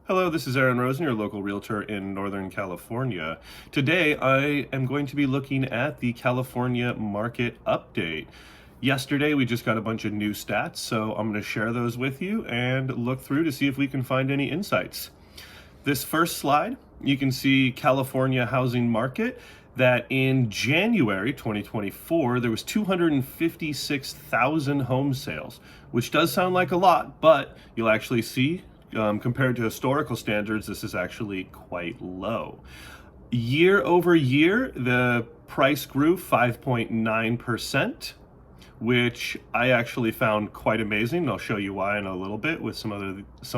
Hello, this is Rosen, your local realtor in Northern California. Today, I am going to be looking at the California market update. Yesterday, we just got a bunch of new stats, so I'm going to share those with you and look through to see if we can find any insights. This first slide, you can see California housing market that in January 2024, there was 256,000 home sales, which does sound like a lot, but you'll actually see compared to historical standards, this is actually quite low. Year over year, the price grew 5.9%, which I actually found quite amazing. I'll show you why in a little bit with some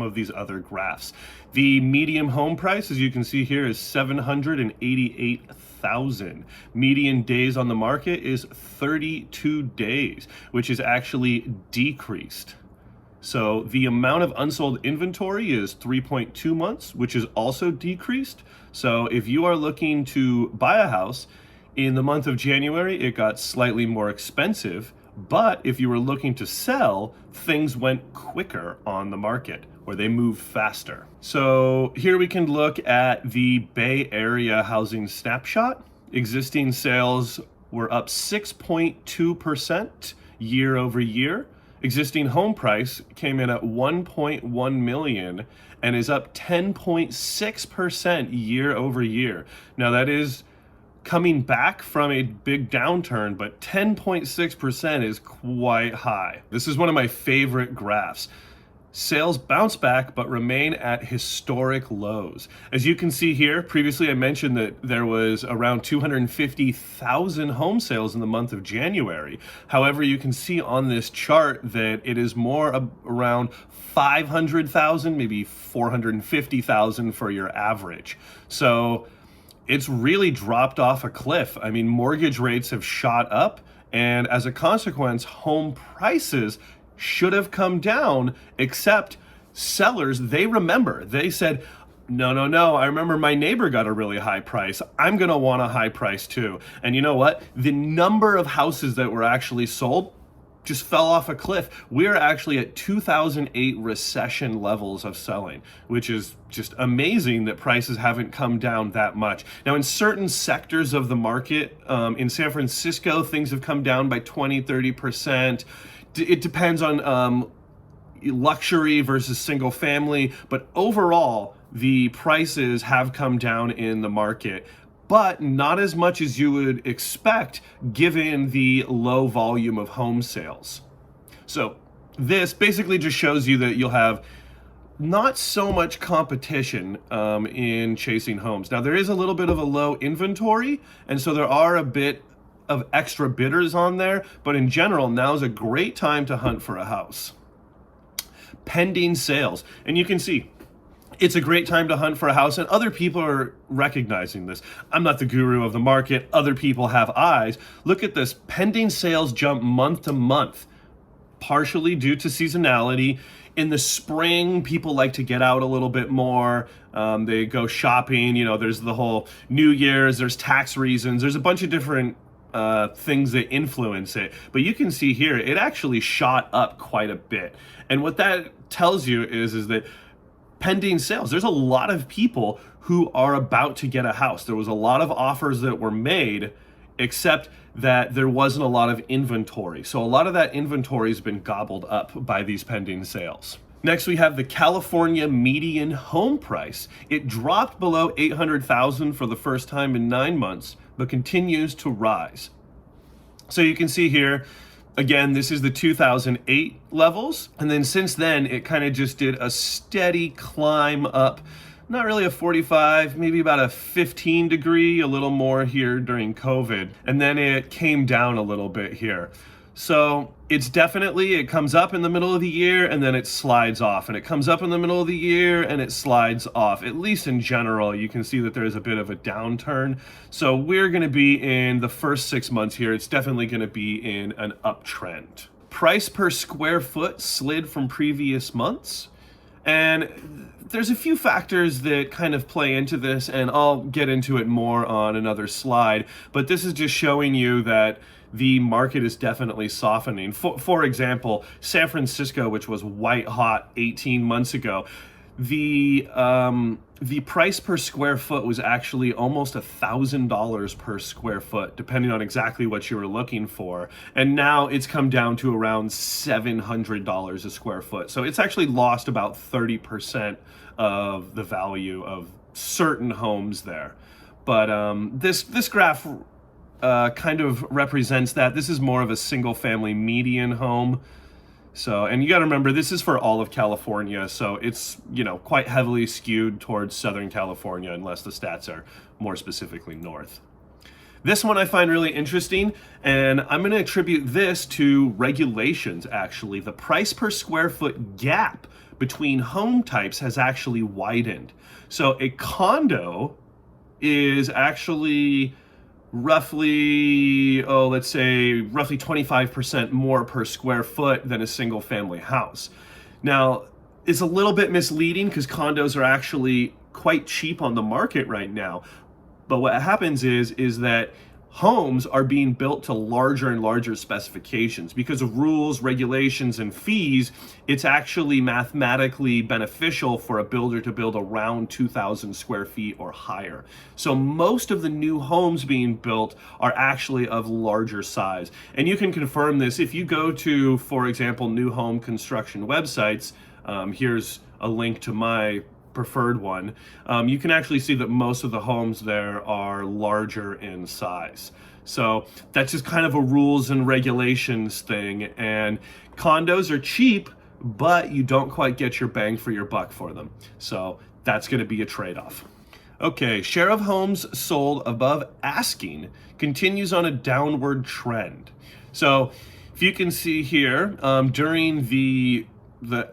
of these other graphs. The median home price, as you can see here, is 788,000. Median days on the market is 32 days, which is actually decreased. So the amount of unsold inventory is 3.2 months, which is also decreased. So if you are looking to buy a house in the month of January, it got slightly more expensive. But if you were looking to sell, things went quicker on the market, or they moved faster. So here we can look at the Bay Area housing snapshot. Existing sales were up 6.2% year over year. Existing home price came in at 1.1 million and is up 10.6% year over year. Now that is coming back from a big downturn, but 10.6% is quite high. This is one of my favorite graphs. Sales bounce back but remain at historic lows. As you can see here, previously I mentioned that there was around 250,000 home sales in the month of January. However, you can see on this chart that it is more around 500,000, maybe 450,000 for your average. So it's really dropped off a cliff. I mean, mortgage rates have shot up, and as a consequence, home prices should have come down, except sellers, they remember. They said, no, I remember my neighbor got a really high price. I'm gonna want a high price too. And you know what? The number of houses that were actually sold just fell off a cliff. We're actually at 2008 recession levels of selling, which is just amazing that prices haven't come down that much. Now, in certain sectors of the market, in San Francisco, things have come down by 20-30%. It depends on luxury versus single family, but overall, the prices have come down in the market, but not as much as you would expect given the low volume of home sales. So this basically just shows you that you'll have not so much competition in chasing homes. Now, there is a little bit of a low inventory, and so there are a bit of extra bidders on there, but in general, now is a great time to hunt for a house. Pending sales, and you can see it's a great time to hunt for a house, and other people are recognizing this. I'm not the guru of the market. Other people have eyes. Look at this. Pending sales jump month to month, partially due to seasonality. In the spring, people like to get out a little bit more. They go shopping. You know, there's the whole New Year's, there's tax reasons. There's a bunch of different things that influence it. But you can see here, it actually shot up quite a bit. And what that tells you is that pending sales, there's a lot of people who are about to get a house. There was a lot of offers that were made, except that there wasn't a lot of inventory. So a lot of that inventory has been gobbled up by these pending sales. Next, we have the California median home price. It dropped below 800,000 for the first time in 9 months, but continues to rise. So you can see here, again, this is the 2008 levels. And then since then, it kind of just did a steady climb up, not really a 45, maybe about a 15 degree, a little more here during COVID. And then it came down a little bit here. So it's definitely, it comes up in the middle of the year and then it slides off, and it comes up in the middle of the year and it slides off. At least in general, you can see that there's a bit of a downturn. So we're going to be in the first 6 months here. It's definitely going to be in an uptrend. Price per square foot slid from previous months. And there's a few factors that kind of play into this, and I'll get into it more on another slide. But this is just showing you that the market is definitely softening. For example, San Francisco, which was white hot 18 months ago, the price per square foot was actually almost $1,000 per square foot, depending on exactly what you were looking for. And now it's come down to around $700 a square foot. So it's actually lost about 30% of the value of certain homes there. But this graph kind of represents that. This is more of a single family median home. So, and you got to remember, this is for all of California, so it's, quite heavily skewed towards Southern California, unless the stats are more specifically north. This one I find really interesting, and I'm going to attribute this to regulations, actually. The price per square foot gap between home types has actually widened. So a condo is actually roughly 25% more per square foot than a single family house. Now, it's a little bit misleading because condos are actually quite cheap on the market right now. But what happens is that homes are being built to larger and larger specifications. Because of rules, regulations, and fees, it's actually mathematically beneficial for a builder to build around 2,000 square feet or higher. So most of the new homes being built are actually of larger size. And you can confirm this if you go to, for example, new home construction websites. Here's a link to my preferred one. You can actually see that most of the homes there are larger in size. So that's just kind of a rules and regulations thing. And condos are cheap, but you don't quite get your bang for your buck for them. So that's going to be a trade-off. Okay, share of homes sold above asking continues on a downward trend. So if you can see here, during the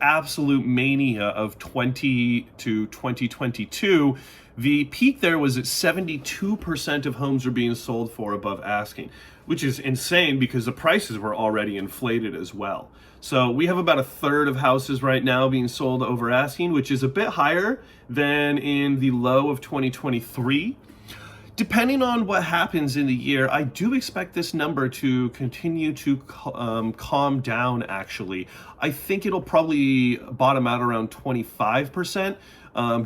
absolute mania of 20 to 2022, the peak there was at 72% of homes were being sold for above asking, which is insane because the prices were already inflated as well. So we have about a third of houses right now being sold over asking, which is a bit higher than in the low of 2023. Depending on what happens in the year, I do expect this number to continue to calm down, actually. I think it'll probably bottom out around 25%.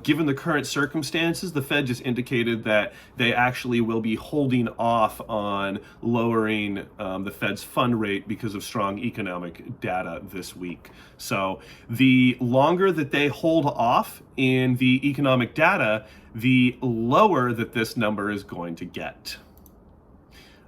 Given the current circumstances, the Fed just indicated that they actually will be holding off on lowering the Fed's fund rate because of strong economic data this week. So the longer that they hold off in the economic data, the lower that this number is going to get.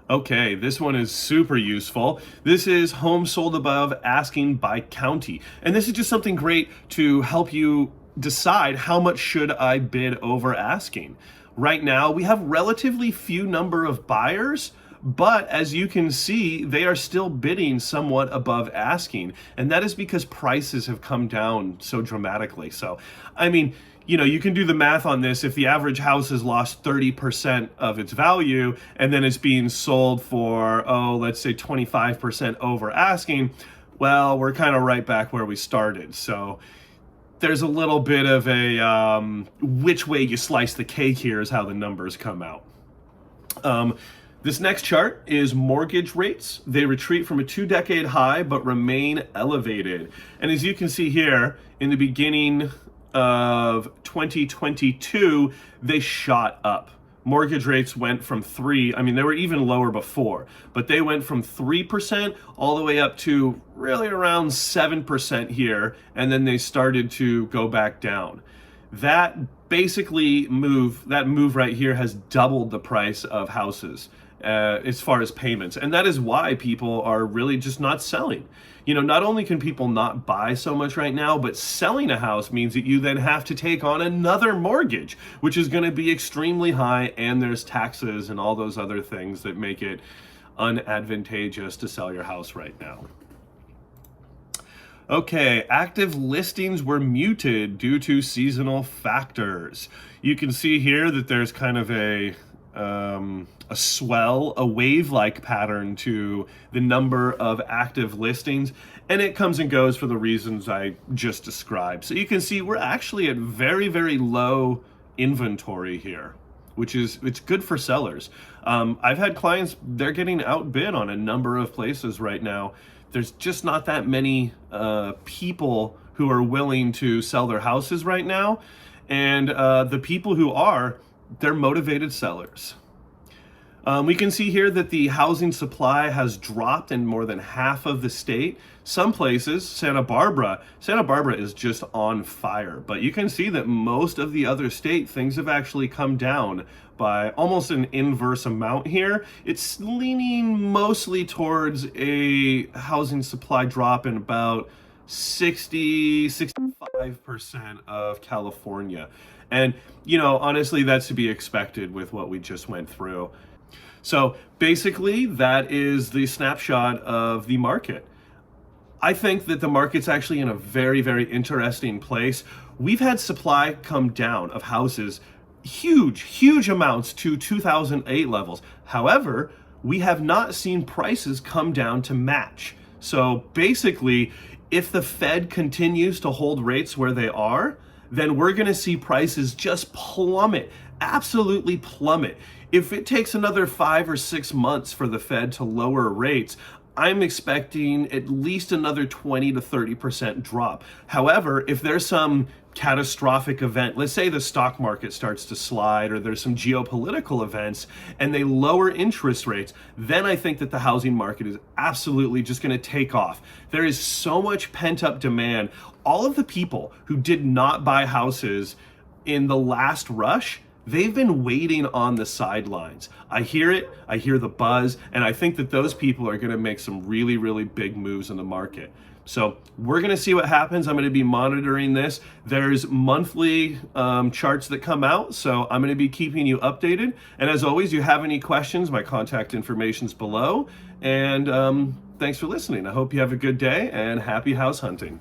Okay, this one is super useful. This is homes sold above asking by county. And this is just something great to help you decide how much should I bid over asking. Right now, we have relatively few number of buyers, but as you can see, they are still bidding somewhat above asking. And that is because prices have come down so dramatically. So, I mean, you can do the math on this. If the average house has lost 30% of its value and then it's being sold for, let's say 25% over asking, well, we're kind of right back where we started. So there's a little bit of a which way you slice the cake here is how the numbers come out. This next chart is mortgage rates. They retreat from a 2-decade high but remain elevated. And as you can see here, in the beginning of 2022, they shot up. Mortgage rates went from they were even lower before, but they went from 3% all the way up to really around 7% here, and then they started to go back down. That move right here has doubled the price of houses as far as payments. And that is why people are really just not selling. Not only can people not buy so much right now, but selling a house means that you then have to take on another mortgage, which is going to be extremely high, and there's taxes and all those other things that make it unadvantageous to sell your house right now. Okay, active listings were muted due to seasonal factors. You can see here that there's kind of a swell, a wave-like pattern to the number of active listings, and it comes and goes for the reasons I just described. So you can see we're actually at very, very low inventory here, it's good for sellers. I've had clients, they're getting outbid on a number of places right now. There's just not that many people who are willing to sell their houses right now. And the people who are, they're motivated sellers. We can see here that the housing supply has dropped in more than half of the state. Some places, Santa Barbara is just on fire. But you can see that most of the other state, things have actually come down by almost an inverse amount here. It's leaning mostly towards a housing supply drop in about 65% of California. And, you know, honestly, that's to be expected with what we just went through. So basically, that is the snapshot of the market. I think that the market's actually in a very, very interesting place. We've had supply come down of houses, huge amounts to 2008 levels. However, we have not seen prices come down to match. So basically, if the Fed continues to hold rates where they are, then we're going to see prices just plummet, absolutely plummet. If it takes another 5 or 6 months for the Fed to lower rates, I'm expecting at least another 20 to 30% drop. However, if there's some catastrophic event, let's say the stock market starts to slide or there's some geopolitical events and they lower interest rates, then I think that the housing market is absolutely just going to take off. There is so much pent-up demand. All of the people who did not buy houses in the last rush, they've been waiting on the sidelines. I hear it, I hear the buzz, and I think that those people are gonna make some really, really big moves in the market. So we're gonna see what happens. I'm gonna be monitoring this. There's monthly charts that come out, so I'm gonna be keeping you updated. And as always, you have any questions, my contact information's below. And thanks for listening. I hope you have a good day and happy house hunting.